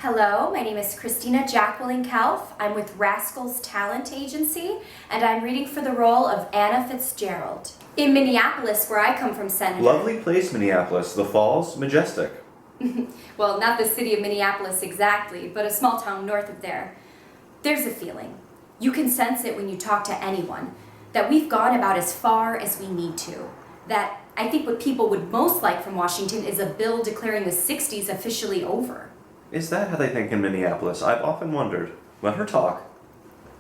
Hello, my name is Christina Jacquelyn Calph. I'm with Rascal's Talent Agency, and I'm reading for the role of Anna Fitzgerald. In Minneapolis, where I come from, Senator. Lovely place, Minneapolis. The Falls, majestic. Well, not the city of Minneapolis exactly, but a small town north of there. There's a feeling. You can sense it when you talk to anyone, that we've gone about as far as we need to. That I think what people would most like from Washington is a bill declaring the 60s officially over. Is that how they think in Minneapolis? I've often wondered. Let her talk.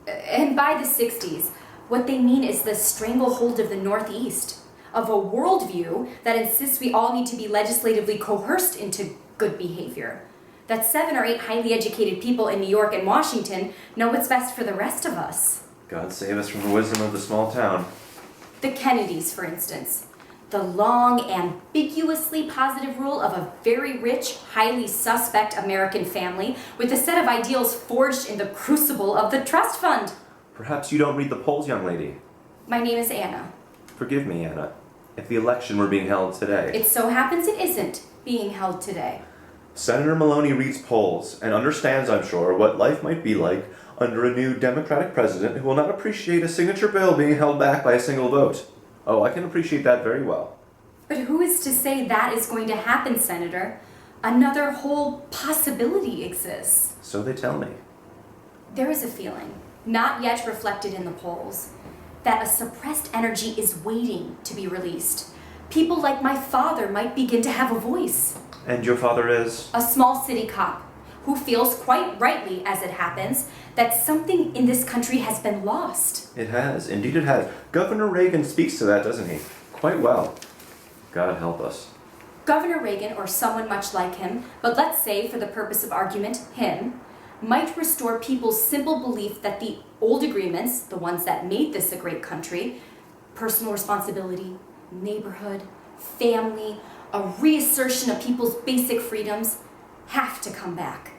And by the 60s, what they mean is the stranglehold of the Northeast, of a worldview that insists we all need to be legislatively coerced into good behavior. That 7 or 8 highly educated people in New York and Washington know what's best for the rest of us. God save us from the wisdom of the small town. The Kennedys, for instance. The long, ambiguously positive rule of a very rich, highly suspect American family with a set of ideals forged in the crucible of the trust fund. Perhaps you don't read the polls, young lady. My name is Anna. Forgive me, Anna. If the election were being held today. It so happens it isn't being held today. Senator Maloney reads polls and understands, I'm sure, what life might be like under a new Democratic president who will not appreciate a signature bill being held back by a single vote. Oh, I can appreciate that very well. But who is to say that is going to happen, Senator? Another whole possibility exists. So they tell me. There is a feeling, not yet reflected in the polls, that a suppressed energy is waiting to be released. People like my father might begin to have a voice. And your father is? A small city cop who feels, quite rightly as it happens, that something in this country has been lost. It has. Indeed it has. Governor Reagan speaks to that, doesn't he? Quite well. God help us. Governor Reagan, or someone much like him, but let's say, for the purpose of argument, him, might restore people's simple belief that the old agreements, the ones that made this a great country, personal responsibility, neighborhood, family, a reassertion of people's basic freedoms, have to come back.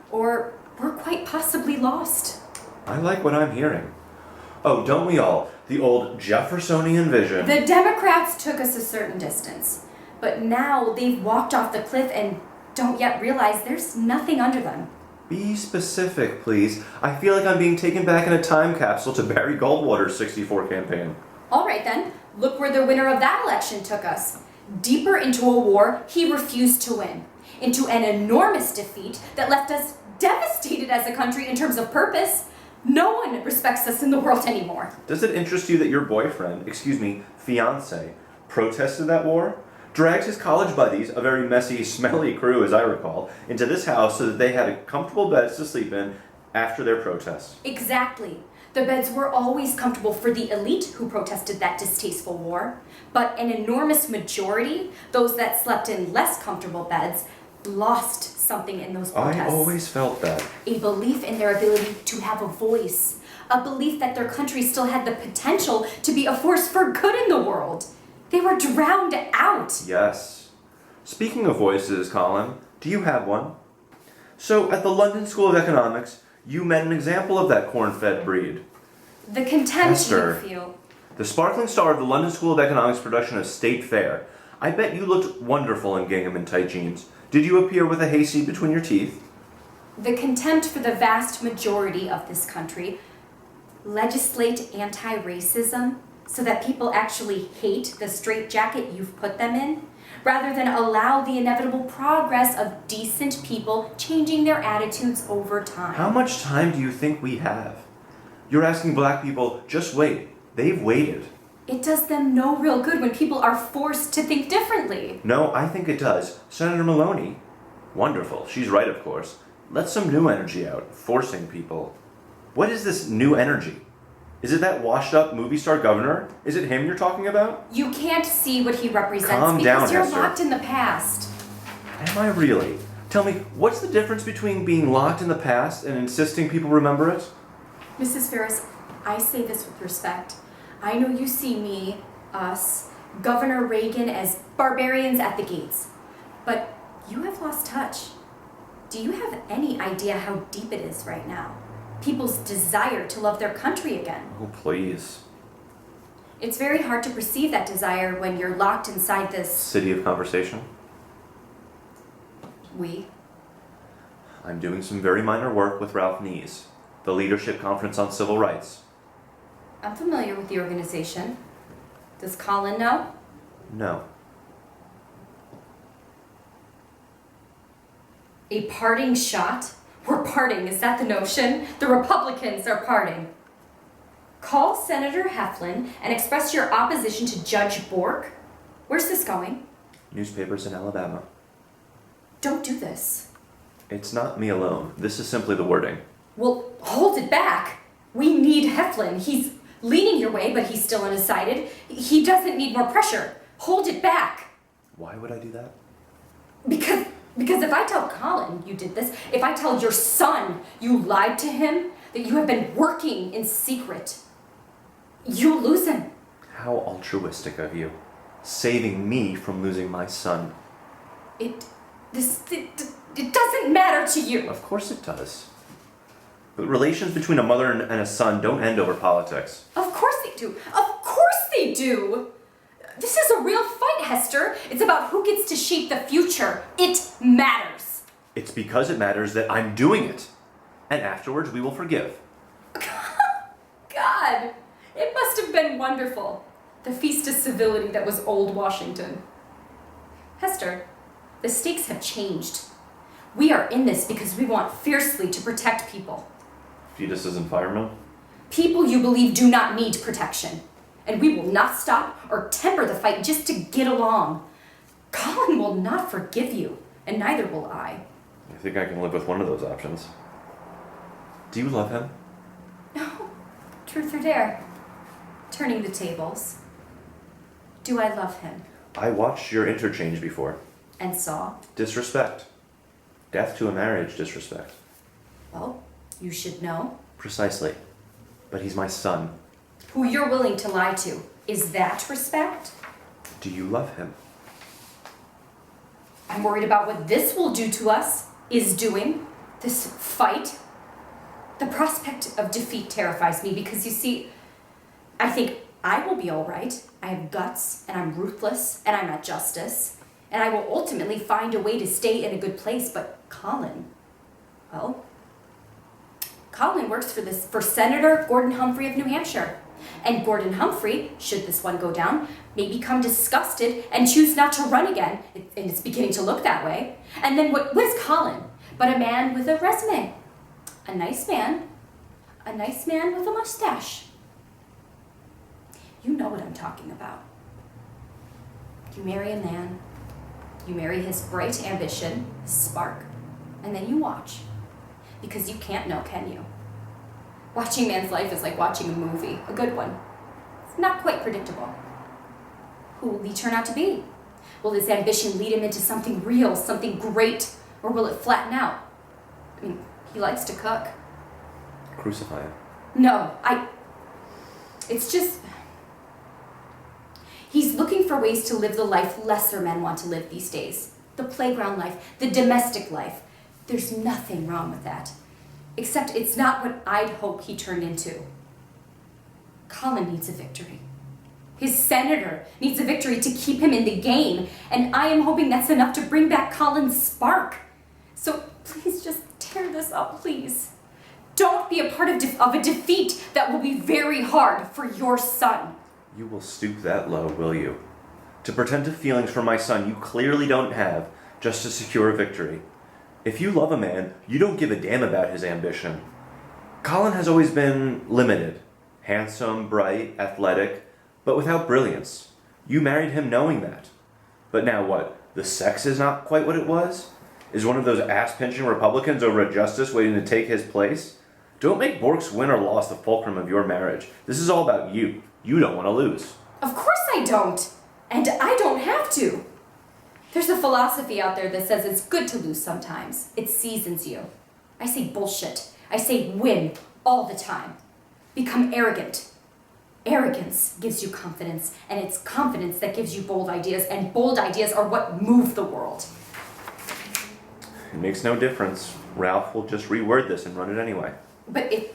Or we're quite possibly lost. I like what I'm hearing. Oh, don't we all? The old Jeffersonian vision. The Democrats took us a certain distance, but now they've walked off the cliff and don't yet realize there's nothing under them. Be specific, please. I feel like I'm being taken back in a time capsule to Barry Goldwater's '64 campaign. All right then, look where the winner of that election took us. Deeper into a war he refused to win. Into an enormous defeat that left us devastated as a country in terms of purpose. No one respects us in the world anymore. Does it interest you that your boyfriend, fiancé, protested that war? Dragged his college buddies, a very messy, smelly crew as I recall, into this house so that they had comfortable beds to sleep in after their protest? Exactly. The beds were always comfortable for the elite who protested that distasteful war, but an enormous majority, those that slept in less comfortable beds, lost something in those protests. I always felt that. A belief in their ability to have a voice. A belief that their country still had the potential to be a force for good in the world. They were drowned out. Yes. Speaking of voices, Colin, do you have one? So, at the London School of Economics, you met an example of that corn-fed breed. The contempt Esther, you feel. The sparkling star of the London School of Economics production of State Fair. I bet you looked wonderful in gingham and tight jeans. Did you appear with a hayseed between your teeth? The contempt for the vast majority of this country. Legislate anti-racism so that people actually hate the straitjacket you've put them in, rather than allow the inevitable progress of decent people changing their attitudes over time. How much time do you think we have? You're asking black people, just wait. They've waited. It does them no real good when people are forced to think differently. No, I think it does. Senator Maloney, wonderful. She's right, of course. Let some new energy out, forcing people. What is this new energy? Is it that washed-up movie star governor? Is it him you're talking about? You can't see what he represents Calm down, because you're Esther. locked in the past. Am I really? Tell me, what's the difference between being locked in the past and insisting people remember it? Mrs. Ferris, I say this with respect. I know you see me, us, Governor Reagan as barbarians at the gates. But you have lost touch. Do you have any idea how deep it is right now? People's desire to love their country again. Oh, please. It's very hard to perceive that desire when you're locked inside this... City of conversation? We. I'm doing some very minor work with Ralph Nees, the Leadership Conference on Civil Rights. I'm familiar with the organization. Does Colin know? No. A parting shot? We're parting, is that the notion? The Republicans are parting. Call Senator Heflin and express your opposition to Judge Bork? Where's this going? Newspapers in Alabama. Don't do this. It's not me alone. This is simply the wording. Well, hold it back. We need Heflin. He's leaning your way, but he's still undecided. He doesn't need more pressure. Hold it back. Why would I do that? Because if I tell Colin you did this, if I tell your son you lied to him, that you have been working in secret, you'll lose him. How altruistic of you. Saving me from losing my son. It doesn't matter to you. Of course it does. But relations between a mother and a son don't end over politics. Of course they do. Of course they do. This is a real fight, Hester. It's about who gets to shape the future. It matters. It's because it matters that I'm doing it. And afterwards we will forgive. God, it must have been wonderful. The feast of civility that was old Washington. Hester, the stakes have changed. We are in this because we want fiercely to protect people. Fetuses and firemen? People you believe do not need protection. And we will not stop or temper the fight just to get along. Colin will not forgive you, and neither will I. I think I can live with one of those options. Do you love him? No. Truth or dare? Turning the tables. Do I love him? I watched your interchange before. And saw? Disrespect. Death to a marriage, disrespect. Well, you should know. Precisely. But he's my son. Who you're willing to lie to. Is that respect? Do you love him? I'm worried about what this will do to us, is doing. This fight. The prospect of defeat terrifies me because, you see, I think I will be all right. I have guts, and I'm ruthless, and I'm at justice, and I will ultimately find a way to stay in a good place. But Colin, well, Colin works for Senator Gordon Humphrey of New Hampshire. And Gordon Humphrey, should this one go down, may become disgusted and choose not to run again. And it's beginning to look that way. And then what is Colin? But a man with a resume. A nice man. A nice man with a mustache. You know what I'm talking about. You marry a man. You marry his bright ambition, his spark. And then you watch. Because you can't know, can you? Watching man's life is like watching a movie, a good one. It's not quite predictable. Who will he turn out to be? Will his ambition lead him into something real, something great, or will it flatten out? I mean, he likes to cook. Crucify him. No, it's just... He's looking for ways to live the life lesser men want to live these days. The playground life, the domestic life. There's nothing wrong with that. Except it's not what I'd hope he turned into. Colin needs a victory. His senator needs a victory to keep him in the game, and I am hoping that's enough to bring back Colin's spark. So please just tear this up, please. Don't be a part of a defeat that will be very hard for your son. You will stoop that low, will you? To pretend to feelings for my son you clearly don't have, just to secure a victory. If you love a man, you don't give a damn about his ambition. Colin has always been limited. Handsome, bright, athletic, but without brilliance. You married him knowing that. But now what? The sex is not quite what it was? Is one of those ass-pinching Republicans over a justice waiting to take his place? Don't make Bork's win or loss the fulcrum of your marriage. This is all about you. You don't want to lose. Of course I don't. And I don't have to. There's a philosophy out there that says it's good to lose sometimes. It seasons you. I say bullshit. I say win all the time. Become arrogant. Arrogance gives you confidence, and it's confidence that gives you bold ideas, and bold ideas are what move the world. It makes no difference. Ralph will just reword this and run it anyway. But if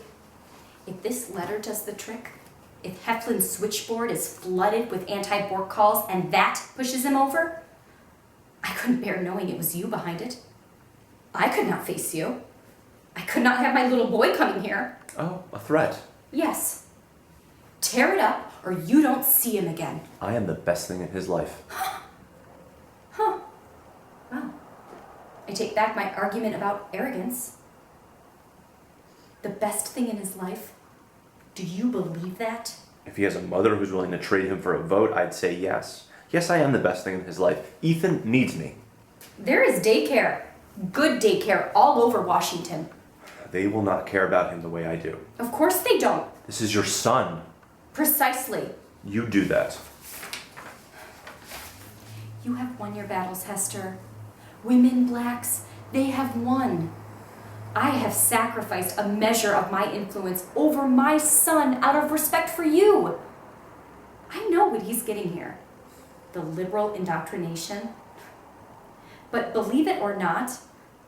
this letter does the trick, if Heflin's switchboard is flooded with anti-Bork calls and that pushes him over, I couldn't bear knowing it was you behind it. I could not face you. I could not have my little boy coming here. Oh, a threat. Yes. Tear it up or you don't see him again. I am the best thing in his life. Huh. Well, I take back my argument about arrogance. The best thing in his life? Do you believe that? If he has a mother who's willing to trade him for a vote, I'd say yes. Yes, I am the best thing in his life. Ethan needs me. There is daycare, good daycare, all over Washington. They will not care about him the way I do. Of course they don't. This is your son. Precisely. You do that. You have won your battles, Hester. Women, blacks, they have won. I have sacrificed a measure of my influence over my son out of respect for you. I know what he's getting here. The liberal indoctrination. But believe it or not,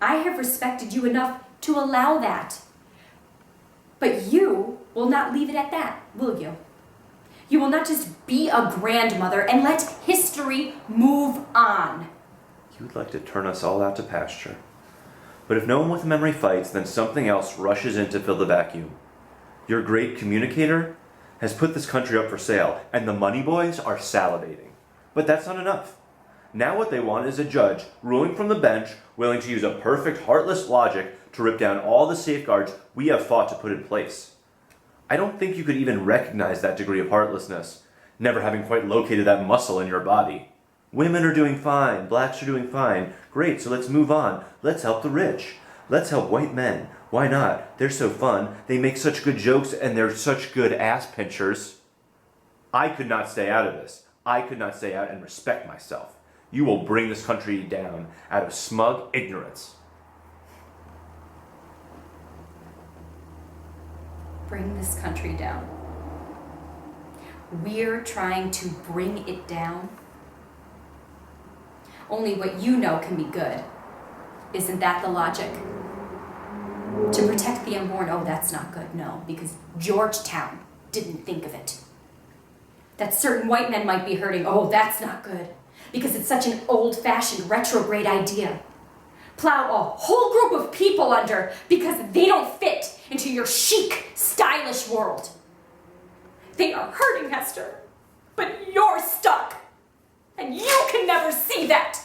I have respected you enough to allow that. But you will not leave it at that, will you? You will not just be a grandmother and let history move on. You'd like to turn us all out to pasture. But if no one with a memory fights, then something else rushes in to fill the vacuum. Your great communicator has put this country up for sale, and the money boys are salivating. But that's not enough. Now what they want is a judge ruling from the bench, willing to use a perfect, heartless logic to rip down all the safeguards we have fought to put in place. I don't think you could even recognize that degree of heartlessness, never having quite located that muscle in your body. Women are doing fine, blacks are doing fine. Great, so let's move on. Let's help the rich. Let's help white men. Why not? They're so fun. They make such good jokes and they're such good ass pinchers. I could not stay out of this. I could not stay out and respect myself. You will bring this country down out of smug ignorance. Bring this country down. We're trying to bring it down. Only what you know can be good. Isn't that the logic? To protect the unborn, oh, that's not good, no, because Georgetown didn't think of it. That certain white men might be hurting, oh, that's not good, because it's such an old-fashioned, retrograde idea. Plow a whole group of people under because they don't fit into your chic, stylish world. They are hurting, Hester, but you're stuck. And you can never see that!